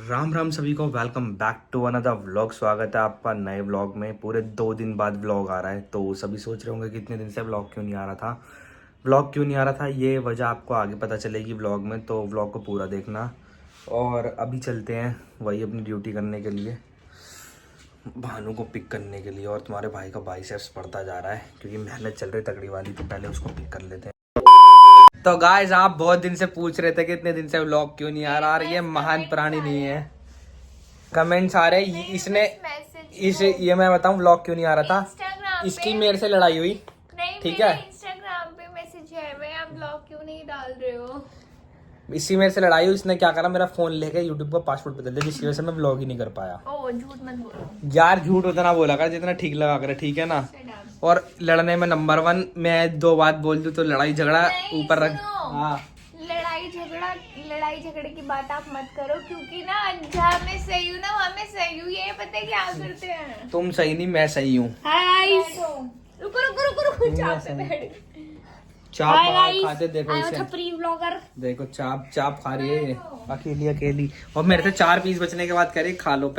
राम राम सभी को, welcome back to another vlog. स्वागत है आपका नए व्लॉग में। पूरे 2 दिन बाद व्लॉग आ रहा है, तो सभी सोच रहे होंगे कि इतने दिन से व्लॉग क्यों नहीं आ रहा था। व्लॉग क्यों नहीं आ रहा था, ये वजह आपको आगे पता चलेगी व्लॉग में, तो व्लॉग को पूरा देखना। और अभी चलते हैं वही अपनी ड्यूटी करने के लिए, भानु को पिक करने के लिए। और तुम्हारे भाई का बाइसेप्स बढ़ता जा रहा है क्योंकि मेहनत चल रही तगड़ी वाली, तो पहले उसको पिक कर लेते हैं। तो गाइस, आप बहुत दिन से पूछ रहे थे कि इतने दिन से व्लॉग क्यों नहीं आ रहा, और ये महान प्राणी नहीं है। कमेंट्स आ रहे ये मैं बताऊं व्लॉग क्यों नहीं आ रहा था। इसकी मेरे से लड़ाई हुई, ठीक है। इंस्टाग्राम पे मैसेज है, मैं आप ब्लॉग क्यों नहीं डाल रहे हो। इसी मेरे से लड़ाई हुई। इसने क्या करा, मेरा फोन लेके यूट्यूब का पासवर्ड बदल दिया, जिसकी वजह से मैं व्लॉग ही नहीं कर पाया। ओ झूठ मत बोलो यार, झूठ उतना बोला कर जितना ठीक लगा करे, ठीक है ना। और लड़ने में नंबर 1, मैं 2 बात बोल दूं तो लड़ाई झगड़ा ऊपर रख। हाँ, लड़ाई झगड़े की बात आप मत करो, क्योंकि ना जहाँ मैं सही हूँ ना वहाँ मैं सही हूँ। ये पता है क्या करते हैं, तुम सही नहीं, मैं सही हूँ। रुको रुको रुको रुको, चाप पे बैठ। चाप खाते देखो इसे, छपरी व्लॉगर देखो चाप खा रही है ये अकेली। और मेरे से 4 पीस बचने के बाद कह रही खा लो।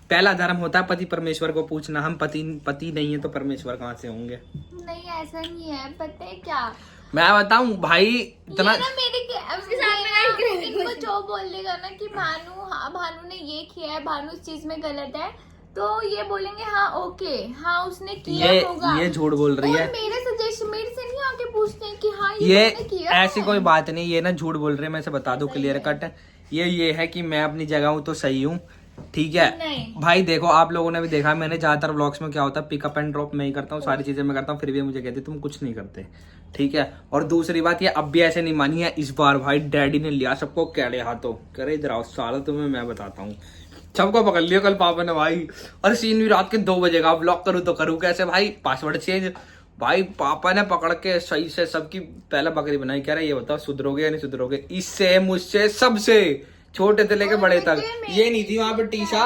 पहला धर्म होता है पति परमेश्वर को पूछना। हम पति नहीं है तो परमेश्वर कहाँ से होंगे। नहीं, ऐसा नहीं है। पता है क्या, मैं बताऊं भाई, इतना उसके साथ इनको जो बोल देगा ना कि भानु ने ये किया है, भानु इस चीज में गलत है, तो ये बोलेंगे हाँ ओके, हाँ उसने किया होगा। ये झूठ बोल रही है। मेरे से नहीं आके पूछते हैं कि हाँ ये किया ऐसी कोई बात नहीं, ये ना झूठ बोल रहे हैं। मैं से बता दूं क्लियर कट, ये है कि मैं अपनी जगह हूँ तो सही हूँ, ठीक है भाई। देखो, आप लोगों ने भी देखा, मैंने ज्यादातर व्लॉग्स में क्या होता है, पिकअप एंड ड्रॉप मैं ही करता हूँ, सारी चीजें मैं करता हूँ, फिर भी मुझे कहते तुम कुछ नहीं करते, ठीक है। और दूसरी बात, ये अब भी ऐसे नहीं मानी है। इस बार भाई डैडी ने लिया सबको कैड़े हाथों, करे इधर आओ साला, तुम्हें मैं बताता हूँ। सबको पकड़ लिया कल पापा ने भाई। और सीन भी रात के 2 बजे का। व्लॉग करूँ तो करूँ कैसे भाई, पासवर्ड चेंज। भाई पापा ने पकड़ के सही से सबकी पहले बकरी बनाई। कह रहे ये बताओ सुधरोगे या नहीं सुधरोगे, इससे मुझसे सबसे छोटे से लेके बड़े तक। ये नहीं थी वहां पे टीशा,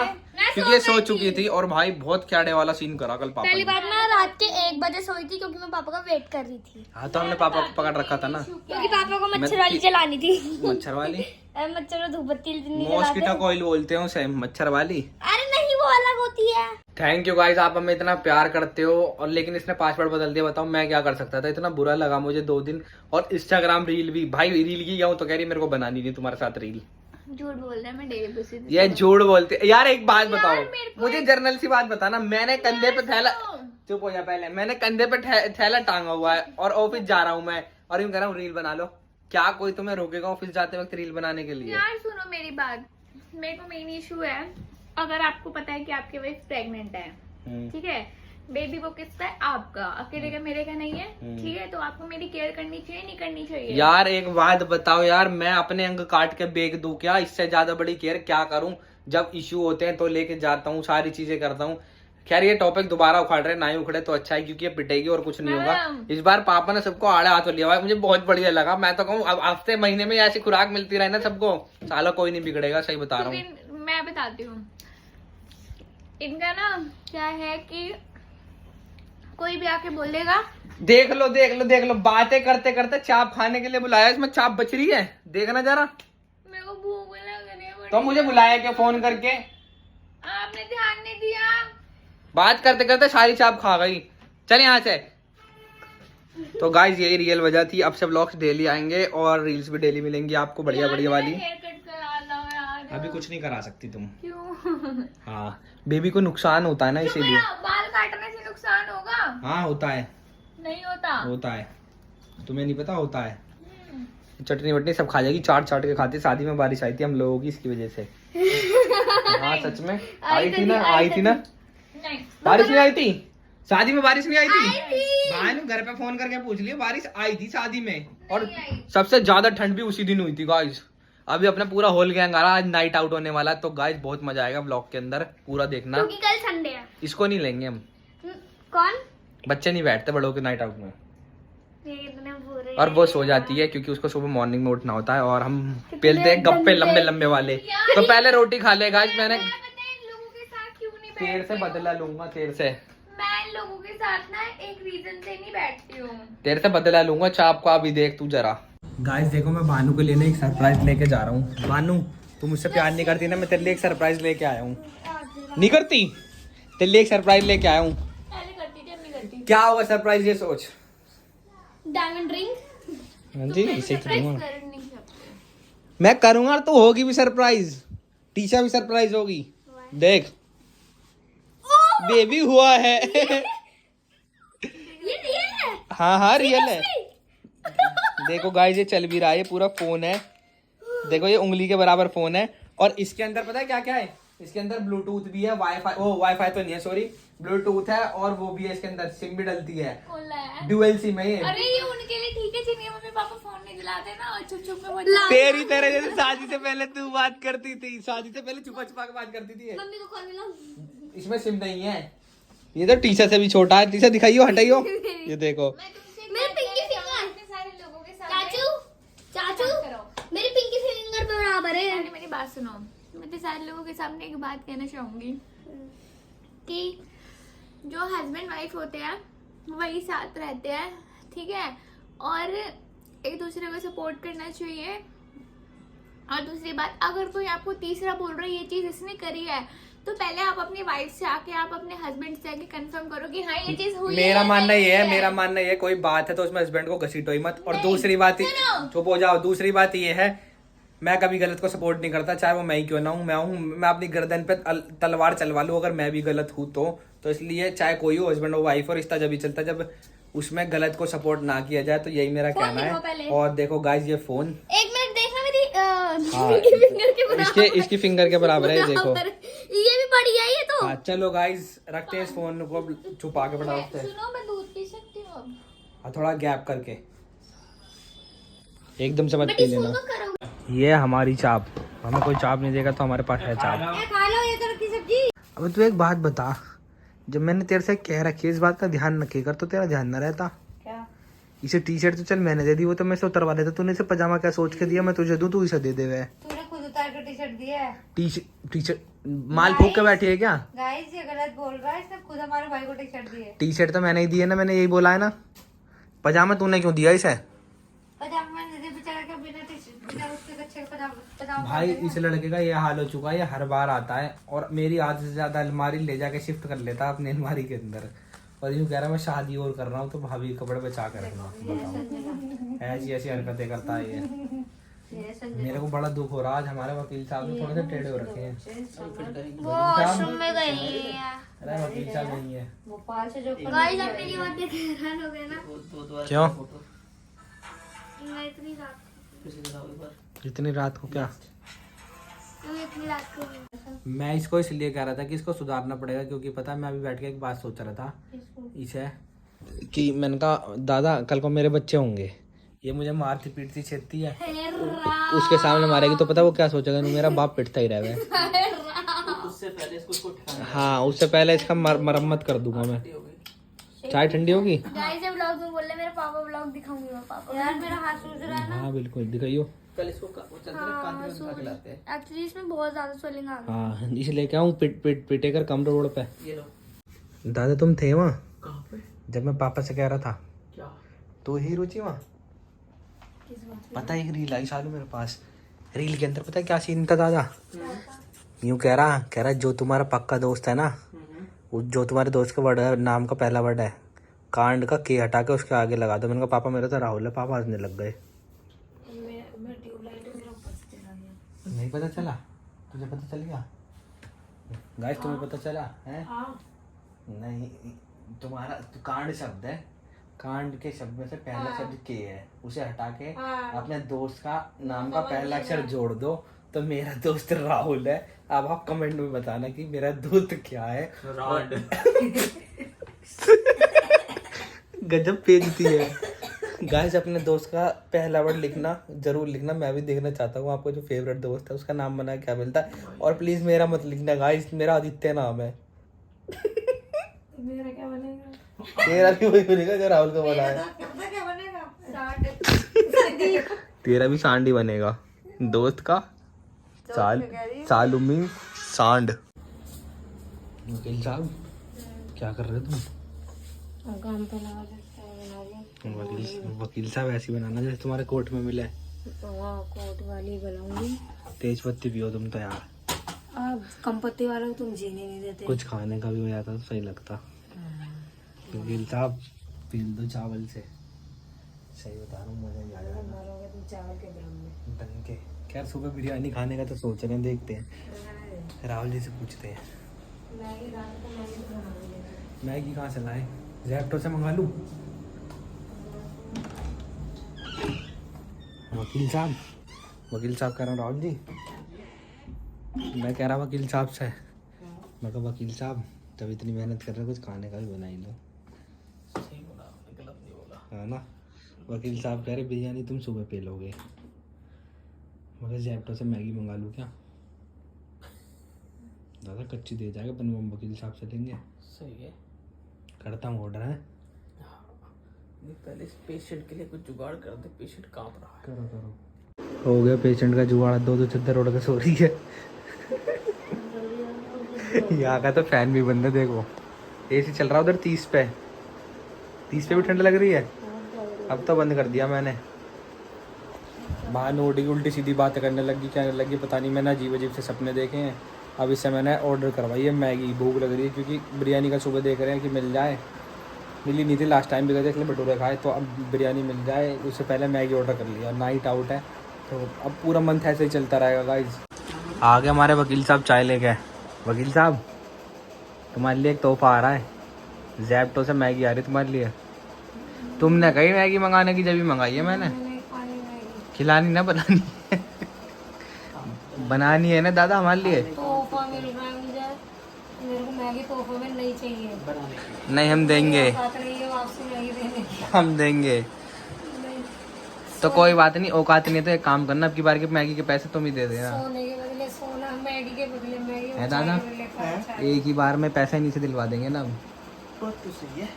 क्योंकि ये सो चुकी थी। और भाई बहुत क्याड़े वाला सीन करा कल पापा पहली ने। बार मैं रात के 1 बजे सोई थी, क्योंकि मैं पापा का वेट कर रही थी। हाँ, तो हमने पापा को पकड़ रखा था ना, क्योंकि पापा को मच्छर वाली जलानी थी। मच्छर वाली, मच्छर में धूप बत्ती मॉस्किटो कॉइल बोलते हैं उसे, मच्छर वाली। अरे नहीं, वो अलग होती है। थैंक यू गाइस, आप हमें इतना प्यार करते हो। और लेकिन इसने पासवर्ड बदल दिया, बताओ मैं क्या कर सकता था। इतना बुरा लगा मुझे 2 दिन। और इंस्टाग्राम रील भी, भाई रील की गया हूँ तो कह रही मेरे को बनानी नहीं तुम्हारे साथ रील। झूठ बोल रहा है, मैं डेली बेसिस पे। ये झूठ बोलते यार। एक बात बताओ मुझे, जर्नल सी बात बताना। मैंने कंधे पे थैला, चुप हो जा पहले, मैंने कंधे पे थैला टांगा हुआ है और ऑफिस जा रहा हूँ मैं, और यूं कह रहा हूँ रील बना लो। क्या कोई तुम्हें रोकेगा ऑफिस जाते वक्त रील बनाने के लिए? यार सुनो मेरी बात, मेरे को मेन इशू है, अगर आपको पता है कि आपकी वाइफ प्रेग्नेंट है, ठीक है, बेबी वो किसका है, आपका अकेले का, मेरे का नहीं है, ठीक है, तो आपको मेरी केयर करनी चाहिए नहीं करनी चाहिए? यार एक बात बताओ यार, मैं अपने अंग काट के बेच दूं क्या? इससे ज्यादा बड़ी केयर क्या करूं? जब इश्यू होते हैं तो लेके जाता हूँ, सारी चीजें करता हूँ। खैर ये टॉपिक दोबारा उखाड़ रहे, ना ही उखड़े तो अच्छा है, क्योंकि ये पिटेगी और कुछ नहीं होगा। इस बार पापा ने सबको आड़े हाथों लिया हुआ, मुझे बहुत बढ़िया लगा। मैं तो कहूँ अब हफ्ते महीने में ऐसी खुराक मिलती रहे ना सबको, साला कोई नहीं बिगड़ेगा, सही बता रहा हूँ। मैं बताती हूँ, इनका ना क्या है कि कोई भी आके बोलेगा, देख लो बातें करते करते चाप खाने के लिए बुलाया, इसमें चाप बच रही है, देखना जरा। मेरे को भूख लग रही है। तो मुझे बुलाया क्या फोन करके? आपने ध्यान नहीं दिया। बात करते करते सारी चाप खा गई। चल यहाँ से। तो गाइस यही रियल वजह थी। अब से व्लॉग्स डेली आएंगे और रील्स भी डेली मिलेंगी आपको, बढ़िया बढ़िया वाली। अभी कुछ नहीं करा सकती तुम। क्यों? हाँ, बेबी को नुकसान होता है ना, इसीलिए। बाल काटने से नुकसान होगा? हाँ होता है। नहीं होता है, तुम्हें नहीं पता, होता है। चटनी वटनी सब खा जाएगी, चाट के खाते। शादी में बारिश आई थी हम लोगों की, इसकी वजह से। हाँ सच में आई थी ना। नहीं, बारिश नहीं आई थी शादी में, बारिश नहीं आई थी। भानु घर पे फोन करके पूछ लियो, बारिश आई थी शादी में। और सबसे ज्यादा ठंड भी उसी दिन हुई थी गाइस। अभी अपना पूरा होल गैंग आ रहा, आज नाइट आउट होने वाला है, तो गाइस बहुत मजा आएगा व्लॉग के अंदर, पूरा देखना। क्योंकि कल संडे है। इसको नहीं लेंगे हम। कौन? बच्चे नहीं बैठते बड़ों के नाइट आउट में। और वो सो जाती है क्योंकि उसको सुबह मॉर्निंग में उठना होता है, और हम पेलते हैं गप्पे लंबे लंबे वाले। तो पहले रोटी खा ले गाइस। मैंने लोगों के साथ क्यों नहीं तेरे से बदला लूंगा, तेरे से। मैं लोगों के साथ ना एक रीजन से नहीं बैठती हूँ, तेरे से बदला लूंगा चाप का। अभी देख तू जरा। गाइस देखो, मैं भानु को लेने एक सरप्राइज लेके जा रहा हूँ। भानु तू मुझसे प्यार नहीं करती ना, मैं तेरे लिए एक सरप्राइज लेके आया हूँ। नहीं करती? तेरे लिए एक सरप्राइज लेके आया हूँ। पहले करती थी, अब नहीं करती। क्या होगा सरप्राइज ये सोच। Diamond ring. हाँ जी, इसे सरप्राइज करूँगा कर नहीं सकते। मैं, करूँगा तो होगी भी सरप्राइज, टीशा भी सरप्राइज होगी। देख बेबी हुआ है। ये रियल है? हाँ हाँ रियल है। देखो गाइस ये चल भी रहा है, ये पूरा फोन है। देखो ये उंगली के बराबर फोन है। और इसके अंदर पता है क्या क्या है? इसके अंदर ब्लूटूथ भी है, वाईफाई तो नहीं है, सॉरी, ब्लूटूथ है और वो भी है इसके अंदर, सिम भी डलती है, कौन लाया है? ड्यूअल सिम है ये। अरे ये उनके लिए ठीक है जिनके मम्मी पापा फोन नहीं दिलाते ना, और चुप चुप में वो तेरी तरह जैसे शादी से पहले तू बात करती थी, शादी से पहले छुपा छुपा के बात करती थी। मम्मी को कॉल मिला। इसमें सिम नहीं है, ये तो टीशा से भी छोटा है। टीशा दिखाइयो, हटाइयो, ये देखो। मेरे पिंकी फिंगर सारे लोगों के सामने चाचू मेरी पिंकी फिंगर पे बराबर है। मेरी बात सुनो, मैं तो सारे लोगों के सामने एक बात कहना चाहूंगी कि जो हस्बैंड वाइफ होते हैं वही साथ रहते हैं, ठीक है, और एक दूसरे को सपोर्ट करना चाहिए। और दूसरी बात, अगर कोई आपको तीसरा बोल रहा है ये चीज इसने करी है, तो पहले आप अपनी वाइफ से आके, आप अपने हस्बैंड से आके कंफर्म करो कि हाँ ये चीज हुई है। मेरा मानना ये है, मेरा मानना ये है, कोई बात है तो उसमें हस्बैंड को घसीटो ही मत। और दूसरी बात, चुप हो जाओ। दूसरी बात ये है, मैं कभी गलत को सपोर्ट नहीं करता, चाहे वो मैं ही क्यों ना हूँ। मैं अपनी गर्दन पे तलवार चलवा लूँ अगर मैं भी गलत हूँ तो इसलिए चाहे कोई हो, हस्बैंड हो वाइफ हो, रिश्ता जब भी चलता जब उसमें गलत को सपोर्ट ना किया जाए, तो यही मेरा कहना है। और देखो गाइस ये फोन, एक मिनट देखना मेरी फिंगर के बराबर, इसकी फिंगर के बराबर है, देखो ये भी बड़ी है ये तो। हाँ चलो गाइस रखते हैं इस फोन को, छुपा के बढ़ाते हैं। सुनो मैं दूध पी सकती हूँ अब? थोड़ा गैप करके, एकदम से मत पी लेना। ये हमारी चाप, हमें कोई चाप नहीं देगा तो हमारे पास है चाप। खा लो ये तरह की सब्जी। अब तू एक बात बता, जब मैंने तेरे से कह रखी है इस बात का ध्यान रखी कर, तो तेरा ध्यान न रहता क्या? इसे टी शर्ट तो चल मैंने दे दी, वो तो मैं से उतरवा लेता। तूने इसे पजामा क्या सोच के दिया मैं तुझे दूं, तू इसे दे दे। तूने खुद उतार कर टी शर्ट दिया है। टी शर्ट माल फूक के बैठी है क्या? गाइस ये गलत बोल रहा है, इसने खुद हमारे भाई को टी शर्ट दी है। टी शर्ट तो मैंने ही दी है ना, मैंने यही बोला है ना। पजामा तूने क्यों दिया इसे? पजामा मैंने दे बेचारा के बिना टी शर्ट, बिना उसके अच्छे पजामा। भाई इस लड़के का ये हाल हो चुका है, ये हर बार आता है और मेरी आधे से ज्यादा अलमारी ले जाके शिफ्ट कर लेता है अपनी अलमारी के अंदर, और यूँ कह रहा है मैं शादी और कर रहा हूँ तो भाभी कपड़े बचा कर रखना। बताओ ऐसी ऐसी हरकतें करता है ये। मेरे को बड़ा दुख हो रहा है, आज हमारे वकील साहब ने थोड़े से टेढ़े हो रखे हैं। वॉशरूम में गई है। अरे वकील साहब नहीं है। भोपाल से जो गाइस आप मेरी बात देख के हैरान हो गए ना? क्यों? मैं इतनी रात को क्या? इतनी रात को मैं इसको इसलिए कह रहा था कि इसको सुधारना पड़ेगा, क्योंकि पता है मैं अभी बैठ के एक बात सोच रहा था इसे, कि मैंने कहा दादा कल को मेरे बच्चे होंगे, ये मुझे मारती पीटती छेदती है, उसके सामने मारेगी तो पता वो क्या सोचेगा, मेरा बाप पिटता ही रहेगा। उससे पहले इसको हाँ उससे पहले इसका मरम्मत कर दूंगा मैं। चाय ठंडी होगी? गाइस ये व्लॉग में बोल रहे मेरे पापा व्लॉग दिखाऊंगी मैं पापा। यार मेरा हाथ सूज रहा है ना। हाँ बिल्कुल दिखाइयो। कल इसको खिलाते हैं। एक्चुअली इसमें बहुत ज्यादा स्वेलिंग आ गई। हाँ इसलिए क्या हूँ पिटे कर कम रोड पे। ये लो। दादा तुम थे वहाँ कहाँ पे? जब मैं पापा से कह रहा था? क्या? तो ही रुचि वहाँ पता है, एक रील आई सालू मेरे पास, रील के अंदर पता है क्या सीन था दादा? यूँ कह रहा जो तुम्हारा पक्का दोस्त है ना, जो तुम्हारे दोस्त का वर्ड है, नाम का पहला वर्ड है कांड का, के हटा के उसके आगे लगा दो। मैंने कहा पापा मेरा तो राहुल है। पापा हंसने लग गए। नहीं पता चला तुझे? पता चल गया गाइस? तुम्हें पता चला है? नहीं, तुम्हारा कांड शब्द है, कांड के शब्द में से पहला शब्द के है, उसे हटा के अपने दोस्त का नाम का पहला अक्षर जोड़ दो तो मेरा दोस्त राहुल है। अब आप कमेंट में बताना कि मेरा दोस्त क्या है। गजब पेजती है गाइस। अपने दोस्त का पहला वर्ड लिखना, जरूर लिखना, मैं भी देखना चाहता हूँ आपको जो फेवरेट दोस्त है उसका नाम बना क्या मिलता है। और प्लीज मेरा मत लिखना गाइस, मेरा आदित्य नाम है। मेरा क्या बनेगा? तेरा भी वही बनेगा जो राहुल का बना है। क्या बनेगा? तेरा भी सांड ही बनेगा दोस्त का। सालू मीन सांड। वकील साहब क्या कर रहे हो तुम? काम पे लगा देते वकील साहब ऐसी बनाना जैसे तुम्हारे कोर्ट में मिले। कोर्ट वाली बनाऊंगी। तेज पत्ती पियो तुम तो यार, कम पत्ती वाला को तुम जीने नहीं देते। कुछ खाने का भी हो जाता तो सही लगता। वकील साहब पील दो चावल से, सही बता रहा हूँ, मजा ही आ जाएगा। मरोगे तुम चावल के भ्रम में। ढंग के खैर सुबह बिरयानी खाने का तो सोच रहे हैं, देखते हैं राहुल जी से पूछते हैं। मैगी दाल तो मैगी तो बना लेंगे। मैगी कहाँ से लाए, जैप्टो से मंगा लूँ? वकील साहब कह रहा हूँ राहुल जी, मैं कह रहा वकील साहब से, मैं कहा वकील साहब जब इतनी मेहनत कर रहे हो कुछ खाने का भी बना ही लो। सही बोला, गलत नहीं बोला। है ना, वकील साहब कह रहे बिरयानी तुम सुबह पे लोगे, मगर जैप्टो से मैगी मंगा लूँ क्या? दादा कच्ची दे जाएगा, अपन वो वकील साहब से लेंगे। सही है। करता हूँ ऑर्डर है। नहीं, पहले इस पेशेंट के लिए कुछ जुगाड़ कर दे, पेशेंट कांप रहा है। करो हो गया पेशेंट का जुगाड़, दो चद्दर ओढ़ के सो रही है। यहाँ का तो फैन भी बंद है, देखो एसी चल रहा है उधर 30 पे भी ठंड लग रही है। अब तो बंद कर दिया मैंने। बाहर नोटी की उल्टी सीधी बातें करने लगी, क्या लगी पता नहीं, मैंने अजीब अजीब से सपने देखे हैं। अब इससे मैंने ऑर्डर करवाई है मैगी, भूख लग रही है, क्योंकि बिरयानी का सुबह देख रहे हैं कि मिल जाए, मिली नहीं थी लास्ट टाइम भी गए थे इसलिए भटूरे खाए, तो अब बिरयानी मिल जाए उससे पहले मैगी ऑर्डर कर लिया। नाइट आउट है तो अब पूरा मंथ ऐसे ही चलता रहेगा गाइज। आगे हमारे वकील साहब चाय ले गए। वकील साहब तुम्हारे लिए एक तोहफा आ रहा है, जैप्टो से मैगी आ रही तुम्हारे लिए। तुमने कही मैगी मंगाने की, जब भी मंगाई है मैंने। खिलानी ना, बनानी है। बनानी है ना दादा हमारे लिए। तोहफा मिल रहा है मुझे, मेरे को मैगी तोहफे में नहीं चाहिए। नहीं हम देंगे, बात रही है वापसी मैगी देने की। हम देंगे तो कोई बात नहीं, औकात नहीं तो एक काम करना, अब की बार के मैगी के पैसे तुम ही दे देना। सोने के बदले सोना, मैगी के बदले मैगी। है दादा, एक ही बार में पैसे नहीं से दिलवा देंगे ना हम। बात तो सही है।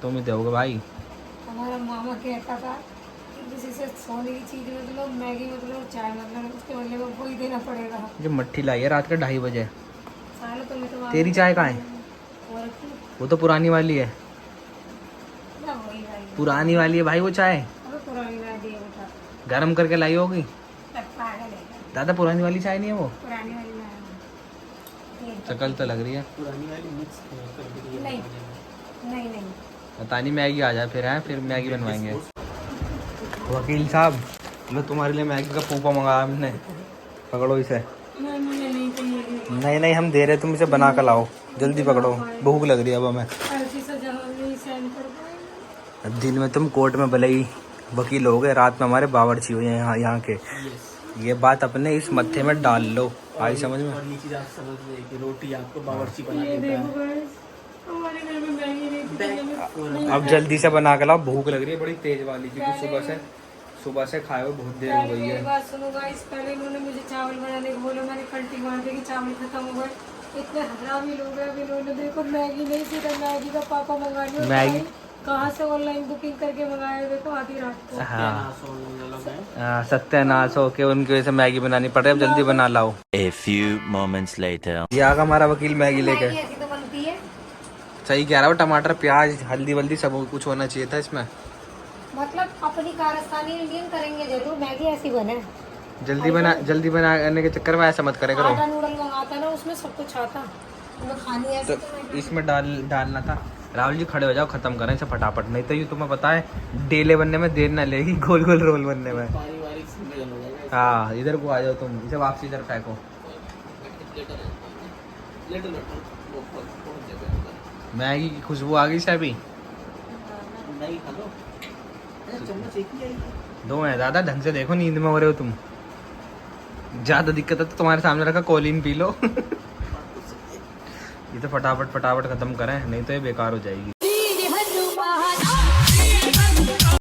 तुम ही दोगे भाई। हमारा मामा कहता था कि किसी से सोने की चीज मतलब मैगी मतलब चाय मतलब उसके बदले में वही देना पड़ेगा। जो मट्ठी लाई है रात के 2:30 बजे, साले तुम्हें तो तेरी चाय कहाँ है? और की वो तो पुरानी वाली है, ना वही भाई, पुरानी वाली है भाई वो चाय, अबे पुरानी मैगी है बेटा, गर्म करके लाई होगी। तब पागल है। दादा पुरानी वाली चाय नहीं है वो, पुरानी वाली मैगी शक्ल तो लग रही है। पुरानी वाली मिक्स कर दी। नहीं नहीं पता नहीं मैगी आ जाए फिर है, फिर मैगी बनवाएंगे। वकील साहब मैं तुम्हारे लिए मैगी का पूपा मंगाया हमने, पकड़ो इसे। नहीं चाहिए। नहीं हम दे रहे, तुम इसे बना कर लाओ, जल्दी पकड़ो, भूख लग रही है अब हमें। ऐसी सजा नहीं सहन कर पाएंगे। अब दिन में तुम कोर्ट में भले ही वकील हो गए, रात में हमारे बावर्ची हुए हैं यहाँ के। ये बात अपने इस मत्थे में डाल लो, आई समझ में। और नीचे आप समझ लो कि रोटी आपको बावर्ची बना ये देता देखो है। गाइस, हमारे घर में मैगी नहीं थी। अब जल्दी से बना के लाओ, भूख लग रही है बड़ी तेज वाली, क्योंकि सुबह से खाए हुए बहुत देर हो गई मेरी है। बात सुनो गाइस, पहले इन्होंने मुझे चावल बनाने को बोला, मैंने कल्टी मार दी कि चावल खत्म हो गए। इतने हरामी लोग हैं, अभी इन्होंने देखो मैगी नहीं सीधा मैगी का पापा मंगा लिया। मैगी कहाँ से ऑनलाइन बुकिंग करके मंगाया, देखो आधी रात को। हाँ सत्यानाश हो के उनकी वजह से मैगी बनानी पड़ रही है, अब जल्दी बना लाओ। A few moments later. ये आगा हमारा वकील मैगी लेके। मैगी ऐसी तो बनती है, सही कह रहा हो, टमाटर प्याज हल्दी वल्दी सब कुछ होना चाहिए था इसमें। मतलब अपनी कारस्तानी इंडियन करेंगे जरूर, मैगी ऐसी बने। जल्दी बनाने के चक्कर में ऐसा मत करे करो। आटा नूडल मंगाता ना, उसमें सब कुछ आता, मैं खानी ऐसी तो मैं इसमें डालना था। राहुल जी खड़े हो जाओ, खत्म करें इसे फटाफट, नहीं तो ये तुम्हें पता है डेले बनने में देर ना लेगी, गोल गोल रोल बनने में। पारिवारिक सम्मेलन हो जाएगा। हाँ इधर को आ जाओ तुम, इसे वापसी इधर फेंको। लेटर वो पहुंच जाएगा अंदर। मैगी की खुशबू आ गई सभी। मैगी खा लो। चम्मच एक ही आई है। दो है दादा, ढंग से देखो, नींद में हो रहे हो तुम। ज्यादा दिक्कत है तो तुम्हारे सामने रखा कोलिन पी लो। ये तो फटाफट खत्म करें, नहीं तो ये बेकार हो जाएगी।